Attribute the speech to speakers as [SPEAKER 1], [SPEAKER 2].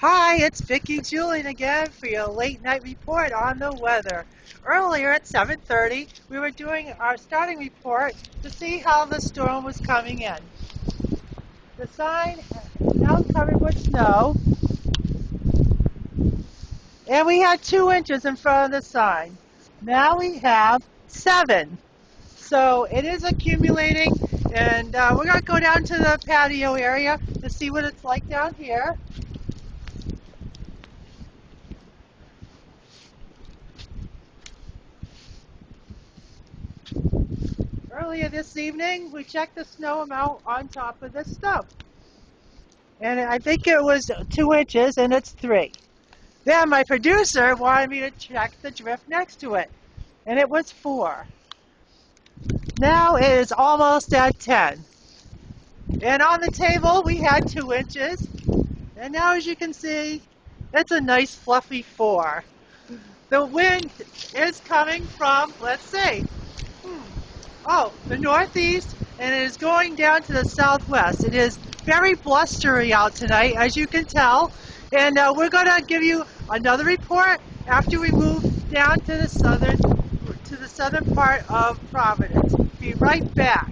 [SPEAKER 1] Hi, it's Vicki Julian again for your late night report on the weather. Earlier at 7:30, we were doing our starting report to see how the storm was coming in. The sign is now covered with snow, and we had 2 inches in front of the sign. Now we have 7. So it is accumulating, and we're going to go down to the patio area to see what it's like down here. Earlier this evening, we checked the snow amount on top of the stump. And I think it was 2 inches, and it's 3. Then my producer wanted me to check the drift next to it, and it was 4. Now it is almost at 10. And on the table, we had 2 inches. And now, as you can see, it's a nice fluffy 4. The wind is coming from, let's see, the northeast, and it is going down to the southwest. It is very blustery out tonight, as you can tell, and we're going to give you another report after we move down to the southern part of Providence. Be right back.